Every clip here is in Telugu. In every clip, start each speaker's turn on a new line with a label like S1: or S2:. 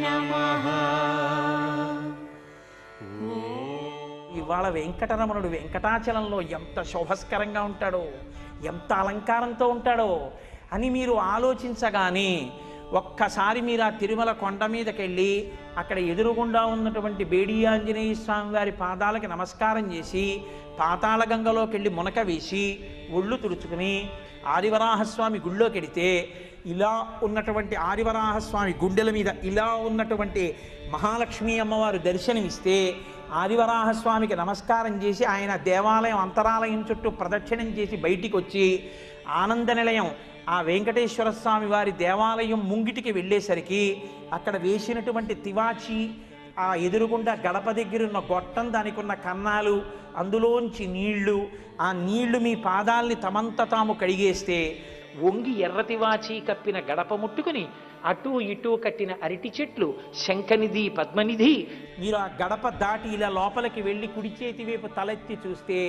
S1: నమః.
S2: ఇవాళ వెంకటరమణుడు వెంకటాచలంలో ఎంత శోభస్కరంగా ఉంటాడో, ఎంత అలంకారంతో ఉంటాడో అని మీరు ఆలోచించగానే ఒక్కసారి మీరు ఆ తిరుమల కొండ మీదకి వెళ్ళి అక్కడ ఎదురుగుండా ఉన్నటువంటి బేడి ఆంజనేయ స్వామి వారి పాదాలకి నమస్కారం చేసి పాతాళ గంగలోకి వెళ్ళి మునక వేసి ఒళ్ళు తుడుచుకుని ఆదివరాహస్వామి గుళ్ళోకి వెడితే ఇలా ఉన్నటువంటి ఆదివరాహస్వామి గుండెల మీద ఇలా ఉన్నటువంటి మహాలక్ష్మీ అమ్మవారు దర్శనమిస్తే ఆదివరాహస్వామికి నమస్కారం చేసి ఆయన దేవాలయం అంతరాలయం చుట్టూ ప్రదక్షిణం చేసి బయటికి వచ్చి ఆనంద నిలయం ఆ వెంకటేశ్వర స్వామి వారి దేవాలయం ముంగిటికి వెళ్ళేసరికి అక్కడ వేసినటువంటి తివాచి, ఆ ఎదురుగుండా గడప దగ్గరున్న గొట్టం, దానికి ఉన్న కన్నాలు, అందులోంచి నీళ్లు, ఆ నీళ్లు మీ పాదాల్ని తమంత తాము కడిగేస్తే వంగి ఎర్రతివాచి కప్పిన గడప ముట్టుకుని అటూ ఇటూ కట్టిన అరటి చెట్లు, శంఖనిధి, పద్మనిధి, మీరు ఆ గడప దాటి ఇలా లోపలికి వెళ్ళి కుడి చేతి వైపు తలెత్తి చూస్తే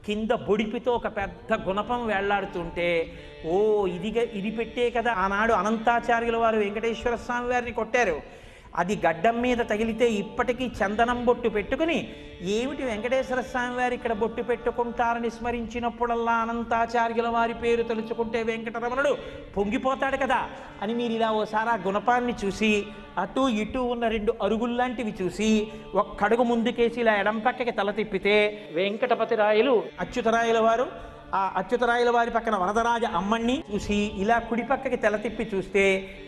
S2: కింద బొడిపితో ఒక పెద్ద గుణపం వేళ్లాడుతుంటే, ఓ ఇది పెట్టే కదా ఆనాడు అనంతాచార్యుల వారు వెంకటేశ్వర స్వామి వారిని కొట్టారు. అది గడ్డం మీద తగిలితే ఇప్పటికీ చందనం బొట్టు పెట్టుకుని, ఏమిటి వెంకటేశ్వర స్వామి వారు ఇక్కడ బొట్టు పెట్టుకుంటారని స్మరించినప్పుడల్లా అనంతాచార్యుల వారి పేరు తలుచుకుంటే వెంకటరమణుడు పొంగిపోతాడు కదా అని మీరు ఇలా ఓసారి ఆ గుణపాన్ని చూసి అటు ఇటు ఉన్న రెండు అరుగుల్లాంటివి చూసి ఒక్కడుగు ముందుకేసి ఇలా ఎడం పక్కకి తల తిప్పితే వెంకటపతి రాయలు అచ్యుతరాయల వారు, ఆ అచ్యుతరాయల వారి పక్కన వరదరాజ అమ్మణ్ణి చూసి ఇలా కుడి పక్కకి తెల తిప్పి చూస్తే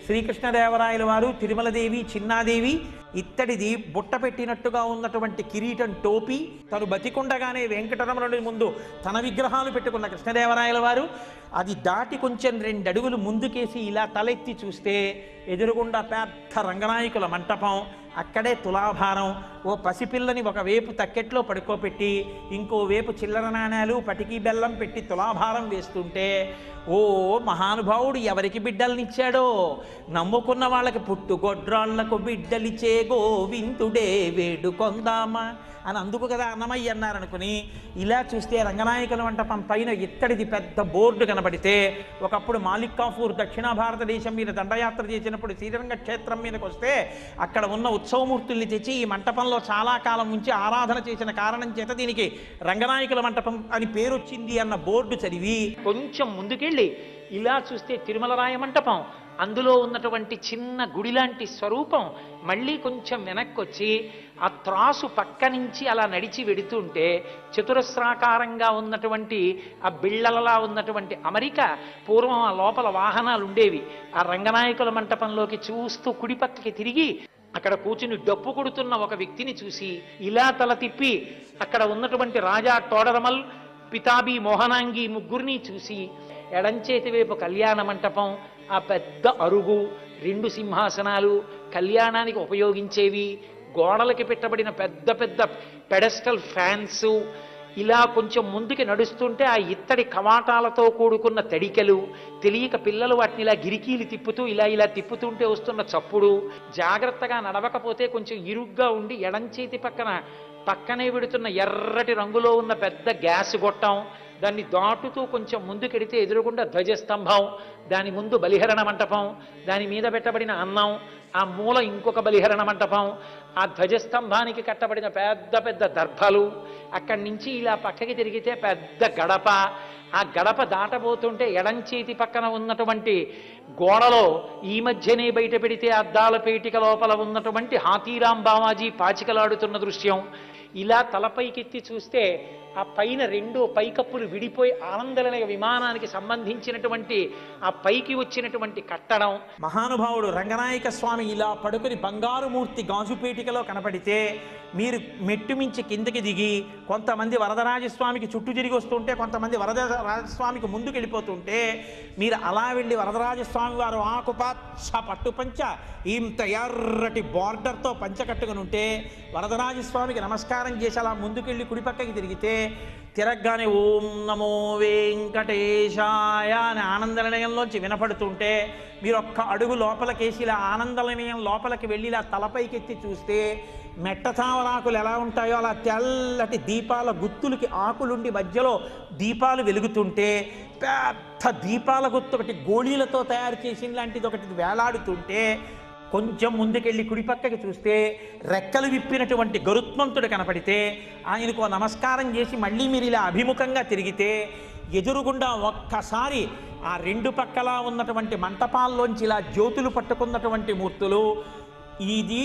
S2: శ్రీకృష్ణదేవరాయల వారు, తిరుమలదేవి, చిన్నాదేవి, ఇత్తడిది బుట్ట పెట్టినట్టుగా ఉన్నటువంటి కిరీటం, టోపీ, తను బతికుండగానే వెంకటరమణుడి ముందు తన విగ్రహాలు పెట్టుకున్న కృష్ణదేవరాయల వారు, అది దాటి కొంచెం 2 అడుగులు ముందుకేసి ఇలా తలెత్తి చూస్తే ఎదురుగుండా పెద్ద రంగనాయకుల మంటపం, అక్కడే తులాభారం, ఓ పసిపిల్లని ఒకవైపు తక్కెట్లో పడుకోపెట్టి ఇంకోవైపు చిల్లర నాణాలు, పటికీ బెల్లం పెట్టి తులాభారం వేస్తుంటే, ఓ మహానుభావుడు ఎవరికి బిడ్డలనిచ్చాడో, నమ్ముకున్న వాళ్ళకి పుట్టుగొడ్రాళ్లకు బిడ్డలిచ్చే గోవిందుడే వేడుకొందామా అని అందుకు కదా అన్నమయ్య అన్నారనుకుని ఇలా చూస్తే రంగనాయకుల మంటపం పైన ఇత్తడిది పెద్ద బోర్డు కనబడితే, ఒకప్పుడు మాలిక్ కాఫూర్ దక్షిణ భారతదేశం మీద దండయాత్ర చేసినప్పుడు శ్రీరంగ క్షేత్రం మీదకి వస్తే అక్కడ ఉన్న ఉత్సవమూర్తుల్ని తెచ్చి ఈ మంటపంలో చాలా కాలం ఉంచి ఆరాధన చేసిన కారణం చేత దీనికి రంగనాయకుల మంటపం అని పేరు వచ్చింది అన్న బోర్డు చదివి కొంచెం ముందుకెళ్ళి ఇలా చూస్తే తిరుమల రాయ మంటపం, అందులో ఉన్నటువంటి చిన్న గుడిలాంటి స్వరూపం, మళ్ళీ కొంచెం వెనక్కి వచ్చి ఆ త్రాసు పక్క నుంచి అలా నడిచి వెడుతుంటే చతురస్రాకారంగా ఉన్నటువంటి ఆ బిళ్ళలలా ఉన్నటువంటి అమరిక, పూర్వం ఆ లోపల వాహనాలు ఉండేవి. ఆ రంగనాయకుల మంటపంలోకి చూస్తూ కుడి పక్కకి తిరిగి అక్కడ కూర్చుని డప్పు కొడుతున్న ఒక వ్యక్తిని చూసి ఇలా తల తిప్పి అక్కడ ఉన్నటువంటి రాజా టోడరమల్, పితాబి, మోహనాంగి ముగ్గురిని చూసి ఎడంచేతి వైపు కళ్యాణ మంటపం, ఆ పెద్ద అరుగు, 2 సింహాసనాలు, కళ్యాణానికి ఉపయోగించేవి, గోడలకి పెట్టబడిన పెద్ద పెద్ద పెడస్టల్ ఫ్యాన్స్, ఇలా కొంచెం ముందుకి నడుస్తుంటే ఆ ఇత్తడి కవాటాలతో కూడుకున్న తడికెలు, తెలియక పిల్లలు వాటిని ఇలా గిరికీలు తిప్పుతూ ఇలా తిప్పుతుంటే వస్తున్న చప్పుడు, జాగ్రత్తగా నడవకపోతే కొంచెం ఇరుగ్గా ఉండి ఎడంచేతి పక్కనే విడుతున్న ఎర్రటి రంగులో ఉన్న పెద్ద గ్యాస్ గొట్టం, దాన్ని దాటుతూ కొంచెం ముందుకెడితే ఎదురుగుండా ధ్వజస్తంభం, దాని ముందు బలిహరణ మంటపం, దాని మీద పెట్టబడిన అన్నం, ఆ మూల ఇంకొక బలిహరణ మంటపం, ఆ ధ్వజస్తంభానికి కట్టబడిన పెద్ద పెద్ద దర్భలు, అక్కడి నుంచి ఇలా పక్కకి తిరిగితే పెద్ద గడప, ఆ గడప దాటబోతుంటే ఎడంచేతి పక్కన ఉన్నటువంటి గోడలో ఈ మధ్యనే బయట పెడితే అద్దాల పేటిక లోపల ఉన్నటువంటి హాతీరాం బావాజీ పాచికలాడుతున్న దృశ్యం, ఇలా తలపైకెత్తి చూస్తే ఆ పైన 2 పైకప్పులు విడిపోయి ఆనందలయ విమానానికి సంబంధించినటువంటి ఆ పైకి వచ్చినటువంటి కట్టడం, మహానుభావుడు రంగనాయక స్వామి ఇలా పడుకుని బంగారు మూర్తి గాజుపేటికలో కనపడితే మీరు మెట్టుమించి కిందకి దిగి కొంతమంది వరదరాజస్వామికి చుట్టూ తిరిగి వస్తుంటే కొంతమంది వరదరాజస్వామికి ముందుకు వెళ్ళిపోతుంటే మీరు అలా వెళ్ళి వరదరాజస్వామి వారు ఆకుపచ్చ పట్టుపంచ ఇంత ఎర్రటి బార్డర్తో పంచ కట్టుకుని ఉంటే వరదరాజస్వామికి నమస్కారం చేసి అలా ముందుకెళ్ళి కుడిపక్కకి తిరిగితే తిరగగానే ఓం నమో వెంకటేశాయ అని ఆనంద నిలయంలోంచి వినపడుతుంటే మీరు ఒక్క అడుగు లోపలికేసి ఇలా ఆనంద నిలయం లోపలికి వెళ్ళి ఇలా తలపైకెత్తి చూస్తే మెట్టతామరాకులు ఎలా ఉంటాయో అలా తెల్లటి దీపాల గుత్తులకి ఆకులుండి మధ్యలో దీపాలు వెలుగుతుంటే పెద్ద దీపాల గుత్తు ఒకటి గోళీలతో తయారు చేసిన లాంటిది ఒకటి వేలాడుతుంటే కొంచెం ముందుకెళ్ళి కుడిపక్కకి చూస్తే రెక్కలు విప్పినటువంటి గరుత్మంతుడు కనపడితే ఆయనకు నమస్కారం చేసి మళ్ళీ మీరు ఇలా అభిముఖంగా తిరిగితే ఎదురుగుండా ఒక్కసారి ఆ రెండు పక్కల ఉన్నటువంటి మంటపాల్లోంచి ఇలా జ్యోతులు పట్టుకున్నటువంటి మూర్తులు ఇది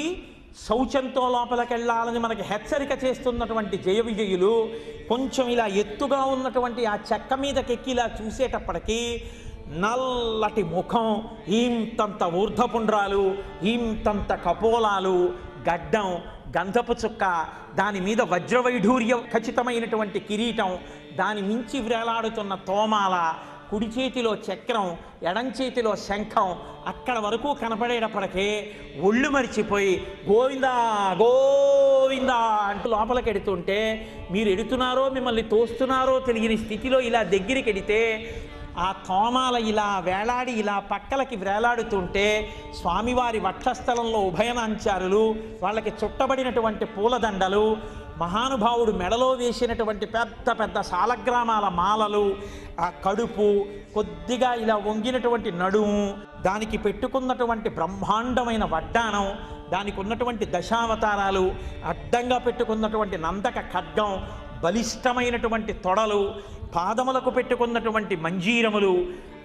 S2: శౌచంతో లోపలికెళ్ళాలని మనకి హెచ్చరిక చేస్తున్నటువంటి జయ విజయులు కొంచెం ఇలా ఎత్తుగా ఉన్నటువంటి ఆ చెక్క మీదకెక్కి ఇలా చూసేటప్పటికీ నల్లటి ముఖం, ఇంతంత ఊర్ధపుండ్రాలు, ఇంతంత కపోలాలు, గడ్డం, గంధపు చుక్క, దాని మీద వజ్రవైఢూర్యం ఖచ్చితమైనటువంటి కిరీటం, దాని మించి వ్రేలాడుతున్న తోమాల, కుడి చేతిలో చక్రం, ఎడం చేతిలో శంఖం, అక్కడ వరకు కనపడేటప్పటికే ఒళ్ళు మరిచిపోయి గోవిందా గోవిందా అంటూ లోపలికి ఎడుతుంటే మీరు ఎడుతున్నారో మిమ్మల్ని తోస్తున్నారో తెలియని స్థితిలో ఇలా దగ్గరికి ఎడితే ఆ తోమాల ఇలా వేలాడి ఇలా పక్కలకి వేలాడుతుంటే స్వామివారి వక్షస్థలంలో ఉభయనాంచారులు, వాళ్ళకి చుట్టబడినటువంటి పూలదండలు, మహానుభావుడు మెడలో వేసినటువంటి పెద్ద పెద్ద సాలగ్రామాల మాలలు, ఆ కడుపు, కొద్దిగా ఇలా వంగినటువంటి నడుము, దానికి పెట్టుకున్నటువంటి బ్రహ్మాండమైన వడ్డానం, దానికి ఉన్నటువంటి దశావతారాలు, అడ్డంగా పెట్టుకున్నటువంటి నందక ఖడ్గం, బలిష్టమైనటువంటి తొడలు, పాదములకు పెట్టుకున్నటువంటి మంజీరములు,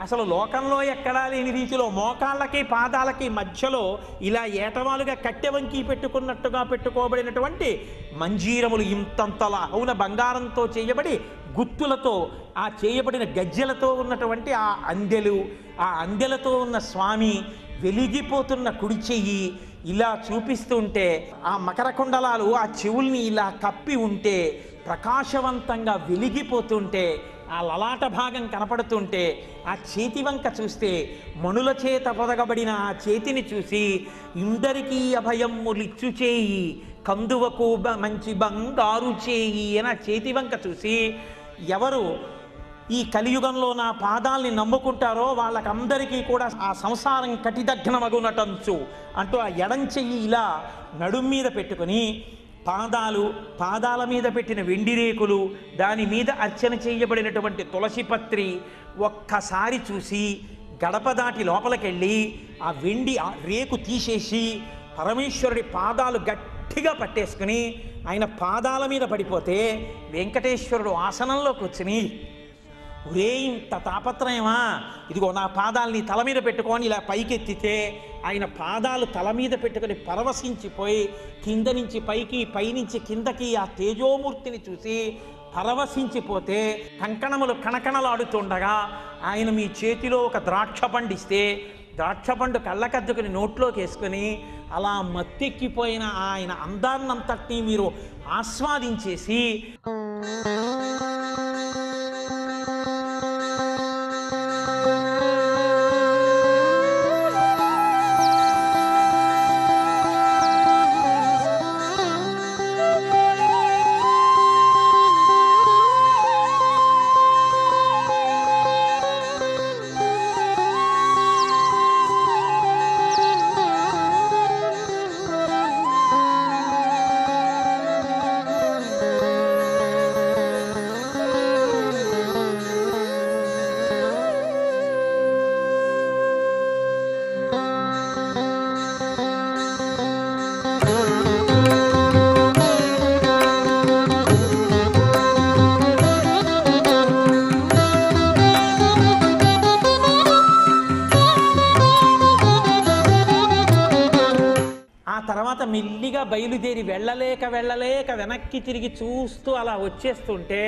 S2: అసలు లోకంలో ఎక్కడా లేని రీతిలో మోకాళ్ళకి పాదాలకి మధ్యలో ఇలా ఏటవాలుగా కట్టెవంకి పెట్టుకున్నట్టుగా పెట్టుకోబడినటువంటి మంజీరములు, ఇంతంతలా అవున బంగారంతో చేయబడి గుత్తులతో ఆ చేయబడిన గజ్జెలతో ఉన్నటువంటి ఆ అందెలు, ఆ అందెలతో ఉన్న స్వామి వెలిగిపోతున్న కుడి చెయ్యి ఇలా చూపిస్తుంటే ఆ మకర కుండలాలు ఆ చెవుల్ని ఇలా కప్పి ఉంటే ప్రకాశవంతంగా వెలిగిపోతుంటే ఆ లలాట భాగం కనపడుతుంటే ఆ చేతి వంక చూస్తే మణుల చేత పొదగబడిన ఆ చేతిని చూసి ఇందరికీ అభయమ్ములిచ్చు చేయి కందువకు మంచి బంగారు చేయి అని ఆ చేతి వంక చూసి ఎవరు ఈ కలియుగంలో నా పాదాల్ని నమ్ముకుంటారో వాళ్ళకందరికీ కూడా ఆ సంసారం కటిదగ్నమగునటంచు అంటూ ఆ ఎడం చెయ్యి ఇలా నడుం మీద పెట్టుకుని పాదాల మీద పెట్టిన వెండి రేకులు, దాని మీద అర్చన చేయబడినటువంటి తులసి పత్రి ఒక్కసారి చూసి గడప దాటి లోపలికెళ్ళి ఆ వెండి రేకు తీసేసి పరమేశ్వరుడి పాదాలు గట్టిగా పట్టేసుకుని ఆయన పాదాల మీద పడిపోతే వెంకటేశ్వరుడు ఆసనంలో కూర్చుని ఒరే ఇంత తాపత్రయమా, ఇదిగో నా పాదాలని తల మీద పెట్టుకొని ఇలా పైకెత్తితే ఆయన పాదాలు తల మీద పెట్టుకొని పరవశించిపోయి కింద నుంచి పైకి పైనుంచి కిందకి ఆ తేజోమూర్తిని చూసి పరవశించిపోతే కంకణములు కణకణలాడుతుండగా ఆయన మీ చేతిలో ఒక ద్రాక్ష పండిస్తే ద్రాక్ష పండు కళ్ళకద్దుకుని నోట్లోకి వేసుకొని అలా మత్తెక్కిపోయిన ఆయన అందాన్నంతటినీ మీరు ఆస్వాదించేసి మెల్లిగా బయలుదేరి వెళ్ళలేక వెనక్కి తిరిగి చూస్తూ అలా వచ్చేస్తుంటే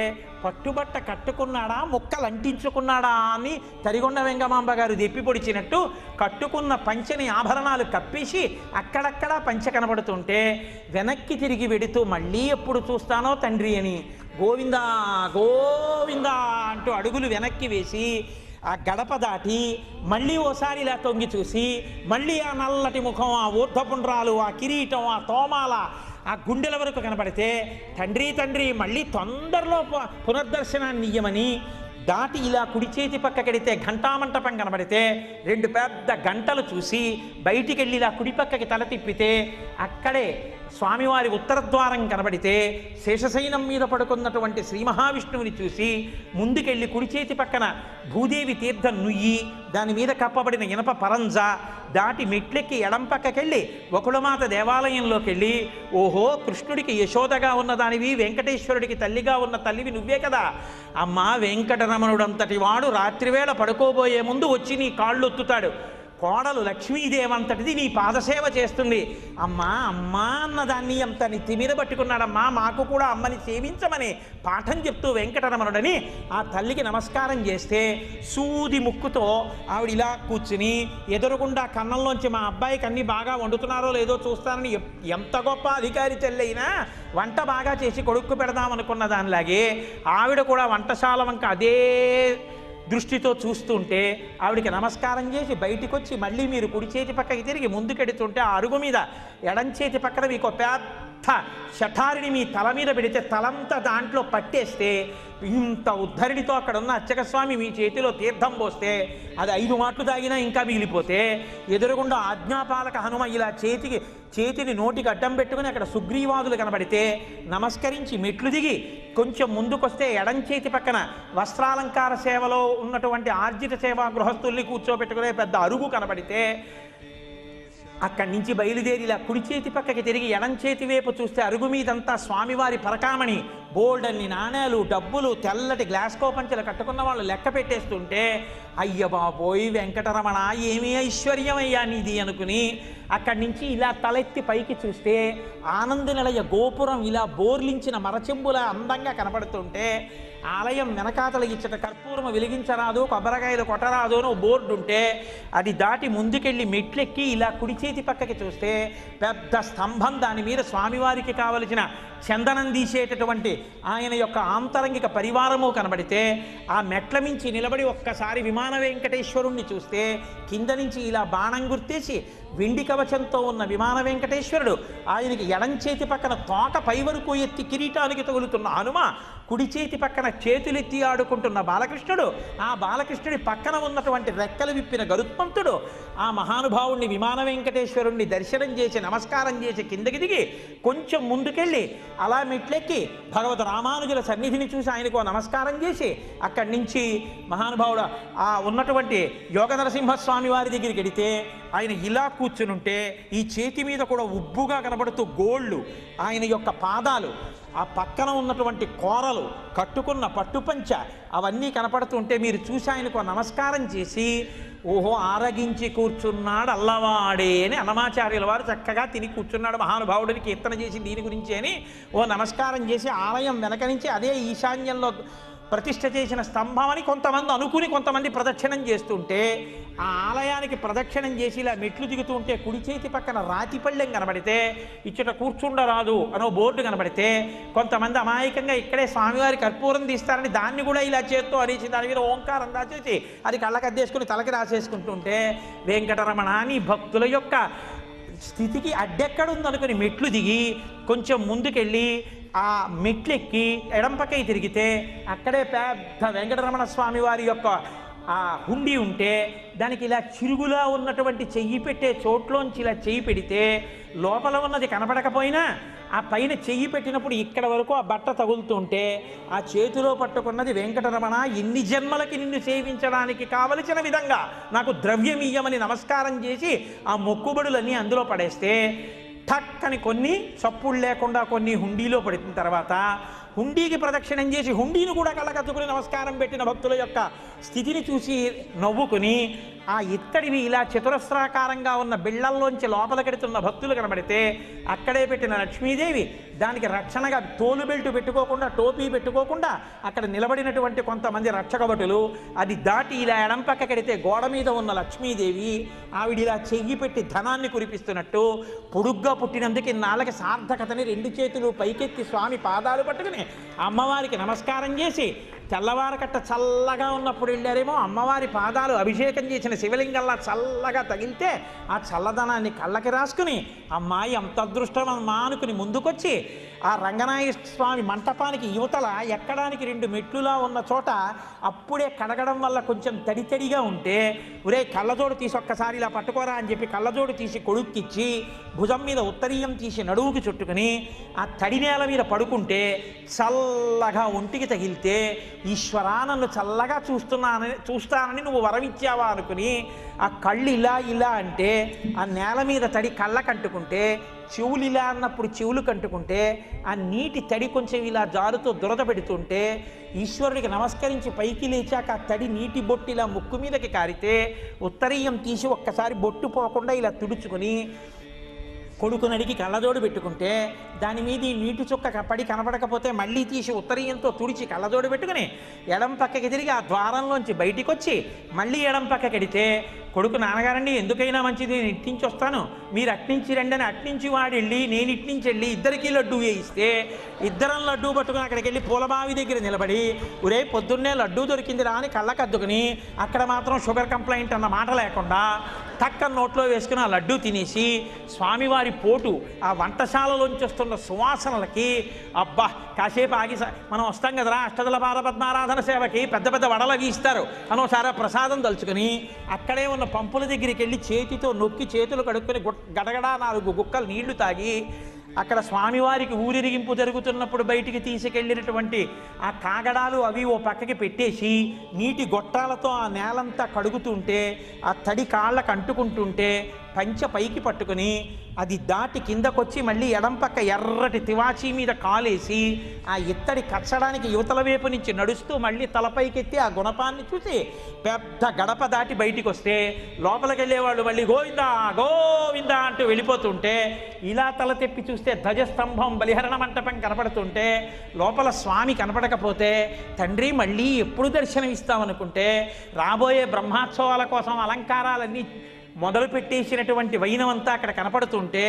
S2: పట్టుబట్ట కట్టుకున్నాడా ముక్కలు అంటించుకున్నాడా అని తరిగొండ వెంగమాంబ గారు దెప్పి పొడిచినట్టు కట్టుకున్న పంచెని ఆభరణాలు కప్పేసి అక్కడక్కడ పంచె కనబడుతుంటే వెనక్కి తిరిగి వెడుతూ మళ్ళీ ఎప్పుడు చూస్తానో తండ్రి అని గోవిందా గోవిందా అంటూ అడుగులు వెనక్కి వేసి ఆ గడప దాటి మళ్ళీ ఓసారి ఇలా తొంగి చూసి మళ్ళీ ఆ నల్లటి ముఖం, ఆ ఊర్ధపుండ్రాలు, ఆ కిరీటం, ఆ తోమాల, ఆ గుండెల వరకు కనబడితే తండ్రి తండ్రి మళ్ళీ తొందరలో పునర్దర్శనాన్ని ఇయ్యమని దాటి ఇలా కుడి చేతి పక్కకెడితే ఘంటామంటపం కనబడితే 2 పెద్ద గంటలు చూసి బయటికి వెళ్ళి ఇలా కుడి పక్కకి తల తిప్పితే అక్కడే స్వామివారి ఉత్తర ద్వారం కనబడితే శేషశయనం మీద పడుకున్నటువంటి శ్రీ మహావిష్ణువుని చూసి ముందుకెళ్ళి కుడి చేతి పక్కన భూదేవి తీర్థం నుయ్యి దాని మీద కప్పబడిన ఇనప పరంజ దాటి మెట్లెక్కి ఎడం పక్కకెళ్ళి వకుళమాత దేవాలయంలోకి వెళ్ళి ఓహో కృష్ణుడికి యశోదగా ఉన్నదానివి వెంకటేశ్వరుడికి తల్లిగా ఉన్న తల్లివి నువ్వే కదా అమ్మా వెంకటరమణుడంతటి వాడు రాత్రివేళ పడుకోబోయే ముందు వచ్చి నీ కాళ్ళు ఒత్తుతాడు కోడలు లక్ష్మీదేవంతటిది నీ పాదసేవ చేస్తుంది అమ్మా అమ్మా అన్నదాన్ని అంత నెత్తి మీద పట్టుకున్నాడమ్మా మాకు కూడా అమ్మని సేవించమని పాఠం చెప్తూ వెంకటరమణుడని ఆ తల్లికి నమస్కారం చేస్తే సూది ముక్కుతో ఆవిడ ఇలా కూర్చుని ఎదురుగుండా కన్నంలోంచి మా అబ్బాయికి అన్నీ బాగా వండుతున్నారో లేదో చూస్తానని ఎంత గొప్ప అధికారి చెల్లైనా వంట బాగా చేసి కొడుక్కు పెడదామనుకున్న దానిలాగే ఆవిడ కూడా వంటశాల వంక అదే దృష్టితో చూస్తుంటే ఆవిడికి నమస్కారం చేసి బయటికి వచ్చి మళ్ళీ మీరు కుడి చేతి పక్కకి తిరిగి ముందుకెడుతుంటే ఆ అరుగు మీద ఎడం చేతి పక్కన మీకు పెద్ద శఠారిని మీ తల మీద పెడితే తలంతా దాంట్లో పట్టేస్తే ఇంత ఉద్ధరిడితో అక్కడ ఉన్న అర్చక స్వామి మీ చేతిలో తీర్థం పోస్తే అది 5 మాటలు తాగినా ఇంకా మిగిలిపోతే ఎదురుగుండా ఆజ్ఞాపాలక హనుమ ఇలా చేతిని నోటికి అడ్డం పెట్టుకుని అక్కడ సుగ్రీవాదులు కనబడితే నమస్కరించి మెట్లు దిగి కొంచెం ముందుకొస్తే ఎడం చేతి పక్కన వస్త్రాలంకార సేవలో ఉన్నటువంటి ఆర్జిత సేవా గృహస్థుల్ని కూర్చోబెట్టుకునే పెద్ద అరుగు కనబడితే అక్కడి నుంచి బయలుదేరి ఇలా కుడి చేతి పక్కకి తిరిగి ఎడం చేతి వైపు చూస్తే అరుగు మీదంతా స్వామివారి పరకామణి బోల్డన్ని నాణేలు డబ్బులు తెల్లటి గ్లాస్కో పంచెలు కట్టుకున్న వాళ్ళు లెక్క పెట్టేస్తుంటే అయ్య బాబోయ్ వెంకటరమణ ఏమీ ఐశ్వర్యమయ్యా నీది అనుకుని అక్కడి నుంచి ఇలా తలెత్తి పైకి చూస్తే ఆనంద నిలయ గోపురం ఇలా బోర్లించిన మరచెంబుల అందంగా కనపడుతుంటే ఆలయం వెనకాతల ఇచ్చట కర్పూరము వెలిగించరాదు కొబ్బరికాయలు కొట్టరాదు అని బోర్డు ఉంటే అది దాటి ముందుకెళ్ళి మెట్లెక్కి ఇలా కుడి చేతి పక్కకి చూస్తే పెద్ద స్తంభం దాని మీద స్వామివారికి కావలసిన చందనం తీసేటటువంటి ఆయన యొక్క ఆంతరంగిక పరివారము కనబడితే ఆ మెట్ల మించి నిలబడి ఒక్కసారి విమాన వెంకటేశ్వరుణ్ణి చూస్తే కింద నుంచి ఇలా బాణం గుర్తేసి వెండి కవచంతో ఉన్న విమాన వెంకటేశ్వరుడు ఆయనకి ఎడం చేతి పక్కన తోక పై వరకు ఎత్తి కిరీటానికి తగులుతున్న హనుమ కుడి చేతి పక్కన చేతులెత్తి ఆడుకుంటున్న బాలకృష్ణుడు ఆ బాలకృష్ణుడి పక్కన ఉన్నటువంటి రెక్కలు విప్పిన గరుత్మంతుడు ఆ మహానుభావుణ్ణి విమాన వెంకటేశ్వరుణ్ణి దర్శనం చేసి నమస్కారం చేసి కిందకి దిగి కొంచెం ముందుకెళ్ళి అలా మెట్లెక్కి భగవద్ రామానుజుల సన్నిధిని చూసి ఆయనకు నమస్కారం చేసి అక్కడి నుంచి మహానుభావుడు ఆ ఉన్నటువంటి యోగ నరసింహస్వామి వారి దగ్గరికి వెడితే ఆయన ఇలా కూర్చునుంటే ఈ చేతి మీద కూడా ఉబ్బుగా కనబడుతూ గోళ్ళు ఆయన యొక్క పాదాలు ఆ పక్కన ఉన్నటువంటి కోరలు కట్టుకున్న పట్టుపంచ అవన్నీ కనపడుతుంటే మీరు చూసి ఆయనకు నమస్కారం చేసి ఓహో ఆరగించి కూర్చున్నాడు అల్లవాడే అని అన్నమాచార్యుల వారు చక్కగా తిని కూర్చున్నాడు మహానుభావుడిని కీర్తన చేసి దీని గురించి అని నమస్కారం చేసి ఆలయం వెనక నుంచి అదే ఈశాన్యంలో ప్రతిష్ఠ చేసిన స్తంభం అని కొంతమంది అనుకుని కొంతమంది ప్రదక్షిణం చేస్తుంటే ఆ ఆలయానికి ప్రదక్షిణం చేసి ఇలా మెట్లు దిగుతూ ఉంటే కుడి చేతి పక్కన రాతిపళ్ళెం కనబడితే ఇచ్చట కూర్చుండరాదు అనో బోర్డు కనబడితే కొంతమంది అమాయకంగా ఇక్కడే స్వామివారి కర్పూరం తీస్తారని దాన్ని కూడా ఇలా చేత్తో అనేసి దాని మీద ఓంకారం రాసేసి అది కళ్ళకద్దేసుకుని తలకి రాసేసుకుంటుంటే వెంకటరమణ నీ భక్తుల యొక్క స్థితికి అడ్డెక్కడుందనుకుని మెట్లు దిగి కొంచెం ముందుకెళ్ళి ఆ మెట్లెక్కి ఎడంపకై తిరిగితే అక్కడే పెద్ద వెంకటరమణ స్వామి వారి యొక్క ఆ హుండీ ఉంటే దానికి ఇలా చిరుగులా ఉన్నటువంటి చెయ్యి పెట్టే చోట్లోంచి ఇలా చెయ్యి పెడితే లోపల ఉన్నది కనపడకపోయినా ఆ పైన చెయ్యి పెట్టినప్పుడు ఇక్కడ వరకు ఆ బట్ట తగులుతుంటే ఆ చేతిలో పట్టుకున్నది వెంకటరమణ ఎన్ని జన్మలకి నిన్ను సేవించడానికి కావలసిన విధంగా నాకు ద్రవ్యం ఇయ్యమని నమస్కారం చేసి ఆ మొక్కుబడులన్నీ అందులో పడేస్తే ఠక్కని కొన్ని చప్పుళ్ళు లేకుండా కొన్ని హుండీలో పడిన తర్వాత హుండీకి ప్రదక్షిణం చేసి హుండీని కూడా కళ్ళకద్దుకుని నమస్కారం పెట్టిన భక్తుల యొక్క స్థితిని చూసి నవ్వుకుని ఆ ఇత్తడివి ఇలా చతురస్రాకారంగా ఉన్న బిళ్ళల్లోంచి లోపలికెడుతున్న భక్తులు కనబడితే అక్కడే పెట్టిన లక్ష్మీదేవి దానికి రక్షణగా తోలు బెల్టు పెట్టుకోకుండా టోపీ పెట్టుకోకుండా అక్కడ నిలబడినటువంటి కొంతమంది రక్షకభటులు అది దాటి ఇలా ఎడం పక్కకెడితే గోడ మీద ఉన్న లక్ష్మీదేవి ఆవిడ ఇలా చెయ్యి పెట్టి ధనాన్ని కురిపిస్తున్నట్టు పొడుగ్గా పుట్టినందుకు నాళ్ళకి సార్థకతని 2 చేతులు పైకెత్తి స్వామి పాదాలు పట్టుకుని అమ్మవారికి నమస్కారం చేసి తెల్లవారకట్ట చల్లగా ఉన్నప్పుడు వెళ్ళారేమో, అమ్మవారి పాదాలు అభిషేకం చేసిన శివలింగంలా చల్లగా తగిలితే ఆ చల్లదనాన్ని కళ్ళకి రాసుకుని అమ్మాయి అంత అదృష్టం అమ్మా అనుకుని ముందుకొచ్చి ఆ రంగనాయ స్వామి మంటపానికి యువతల ఎక్కడానికి 2 మెట్లులా ఉన్న చోట అప్పుడే కడగడం వల్ల కొంచెం తడితడిగా ఉంటే, ఒరే కళ్ళజోడు తీసి ఒక్కసారి ఇలా పట్టుకోరా అని చెప్పి కళ్ళజోడు తీసి కొడుక్కిచ్చి భుజం మీద ఉత్తరీయం తీసి నడువుకి చుట్టుకుని ఆ తడి నేల మీద పడుకుంటే చల్లగా ఒంటికి తగిలితే, ఈశ్వరా నన్ను చల్లగా చూస్తానని నువ్వు వరమిచ్చావా అనుకుని ఆ కళ్ళు ఇలా అంటే ఆ నేల మీద తడి కళ్ళకంటుకుంటే, చెవులు ఇలా అన్నప్పుడు చెవులు కంటుకుంటే ఆ నీటి తడి కొంచెం ఇలా జారుతో దురద పెడుతుంటే, ఈశ్వరుడికి నమస్కరించి పైకి లేచాక ఆ తడి నీటి బొట్టు ఇలా ముక్కు మీదకి కారితే ఉత్తరీయం తీసి ఒక్కసారి బొట్టు పోకుండా ఇలా తుడుచుకుని కొడుకు నడికి కళ్ళజోడు పెట్టుకుంటే దాని మీద ఈ నీటి చుక్క పడి కనపడకపోతే మళ్ళీ తీసి ఉత్తరీయంతో తుడిచి కళ్ళజోడు పెట్టుకుని ఎడం పక్కకి తిరిగి ఆ ద్వారంలోంచి బయటికి వచ్చి మళ్ళీ ఎడం పక్కకి ఎడితే, కొడుకు నాన్నగారండి ఎందుకైనా మంచిది నేను ఇట్నుంచి వస్తాను, మీరు అట్నుంచి రండి అని అట్నుంచి వాడు వెళ్ళి నేను ఇట్నుంచి వెళ్ళి ఇద్దరికీ లడ్డూ వేయిస్తే ఇద్దరం లడ్డూ పట్టుకుని అక్కడికి వెళ్ళి పూలబావి దగ్గర నిలబడి ఒరే పొద్దున్నే లడ్డూ దొరికిందిరా అని కళ్ళకద్దుకుని అక్కడ మాత్రం షుగర్ కంప్లైంట్ అన్న మాట లేకుండా టక్కన నోట్లో వేసుకుని ఆ లడ్డూ తినేసి స్వామివారి పోటు ఆ వంటశాలలోంచి వస్తున్న సువాసనలకి అబ్బా కాసేపు ఆగి మనం వస్తాం కదరా అష్టదళ పాదపద్మారాధన సేవకి పెద్ద పెద్ద వడలు అవి ఇస్తారు అనోసారి ప్రసాదం తలుచుకుని అక్కడే ఉన్న పంపుల దగ్గరికి వెళ్ళి చేతితో నొక్కి చేతులు కడుక్కొని గడగడా 4 గుక్కలు నీళ్లు తాగి అక్కడ స్వామివారికి ఊరిరిగింపు జరుగుతున్నప్పుడు బయటికి తీసుకెళ్ళినటువంటి ఆ కాగడాలు అవి ఓ పక్కకి పెట్టేసి నీటి గొట్టాలతో ఆ నేలంతా కడుగుతుంటే ఆ తడి కాళ్ళకు అంటుకుంటుంటే పంచ పైకి పట్టుకుని అది దాటి కిందకొచ్చి మళ్ళీ ఎడం పక్క ఎర్రటి తివాచీ మీద కాలేసి ఆ ఇత్తడి కచ్చడానికి యువతల వైపు నుంచి నడుస్తూ మళ్ళీ తలపైకెత్తి ఆ గుణపాన్ని చూసి పెద్ద గడప దాటి బయటికి వస్తే లోపలికి వెళ్ళేవాళ్ళు మళ్ళీ గోవిందా గోవిందా అంటూ వెళ్ళిపోతుంటే ఇలా తల తెప్పి చూస్తే ధ్వజస్తంభం బలిహరణ మంటపం కనపడుతుంటే లోపల స్వామి కనపడకపోతే తండ్రి మళ్ళీ ఎప్పుడు దర్శనం ఇస్తామనుకుంటే రాబోయే బ్రహ్మోత్సవాల కోసం అలంకారాలన్నీ మొదలు పెట్టేసినటువంటి వైనమంతా అక్కడ కనపడుతుంటే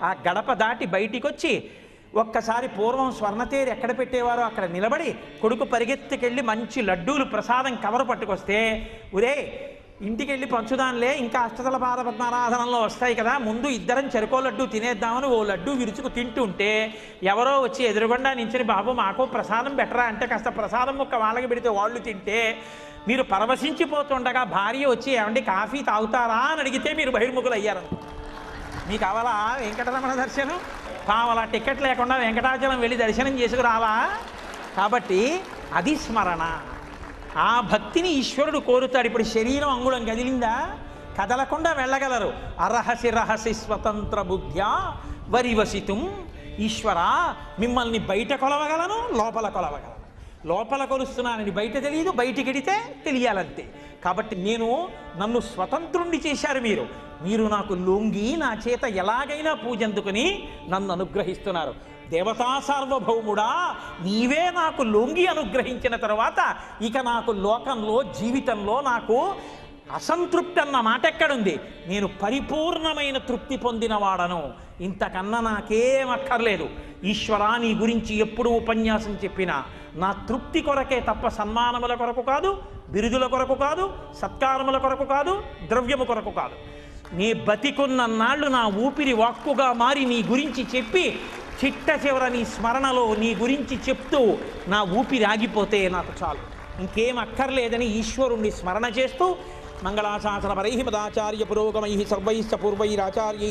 S2: ఆ గడప దాటి బయటికి వచ్చి ఒక్కసారి పూర్వం స్వర్ణతేరు ఎక్కడ పెట్టేవారో అక్కడ నిలబడి కొడుకు పరిగెత్తుకెళ్ళి మంచి లడ్డూలు ప్రసాదం కవరు పట్టుకొస్తే ఒరే ఇంటికి వెళ్ళి పంచుదానిలే ఇంకా అష్టదళ పాదపద్మారాధనలో వస్తాయి కదా ముందు ఇద్దరం చెరుకో లడ్డు తినేద్దామని ఓ లడ్డు విరుచుకు తింటుంటే ఎవరో వచ్చి ఎదురుగుండా నించుని బాబు మాకు ప్రసాదం బెటరా అంటే కాస్త ప్రసాదం ముక్క వాళ్ళకి పెడితే వాళ్ళు తింటే మీరు పరవశించిపోతుండగా భార్య వచ్చి ఏమండి కాఫీ తాగుతారా అని అడిగితే మీరు బహిర్ముఖులు అయ్యారు. మీకు కావాలా వెంకటరమణ దర్శనం? కావాలా టికెట్ లేకుండా వెంకటాచలం వెళ్ళి దర్శనం చేసుకురావా? కాబట్టి అది స్మరణ. ఆ భక్తిని ఈశ్వరుడు కోరుతాడు. ఇప్పుడు శరీరం అంగుళం కదిలిందా? కదలకుండా వెళ్ళగలరు. అరహసి రహసి స్వతంత్ర బుద్ధ్యా వరివసితుం. ఈశ్వర మిమ్మల్ని బయట కొలవగలను, లోపల కొలవగలను. లోపల కొలుస్తున్నానని బయట తెలియదు, బయటికెడితే తెలియాలంతే. కాబట్టి నన్ను స్వతంత్రుణ్ణి చేశారు మీరు. మీరు నాకు లొంగి నా చేత ఎలాగైనా పూజందుకుని నన్ను అనుగ్రహిస్తున్నారు. దేవతా సార్వభౌముడా నీవే నాకు లొంగి అనుగ్రహించిన తర్వాత ఇక నాకు లోకంలో జీవితంలో నాకు అసంతృప్తి అన్న మాట ఎక్కడుంది? నేను పరిపూర్ణమైన తృప్తి పొందినవాడను. ఇంతకన్నా నాకేం అక్కర్లేదు. ఈశ్వరా నీ గురించి ఎప్పుడు ఉపన్యాసం చెప్పినా నా తృప్తి కొరకే తప్ప సన్మానముల కొరకు కాదు, బిరుదుల కొరకు కాదు, సత్కారముల కొరకు కాదు, ద్రవ్యము కొరకు కాదు. నీ బతికున్నన్నాళ్ళు నా ఊపిరి వాక్కుగా మారి నీ గురించి చెప్పి చిట్ట చివర నీ స్మరణలో నీ గురించి చెప్తూ నా ఊపిరి ఆగిపోతే నాకు చాలు, ఇంకేం అక్కర్లేదని ఈశ్వరుణ్ణి స్మరణ చేస్తూ మంగళాశాసన పరై మదాచార్య పురోగమై సర్వైశ్చ పూర్వైరాచార్యై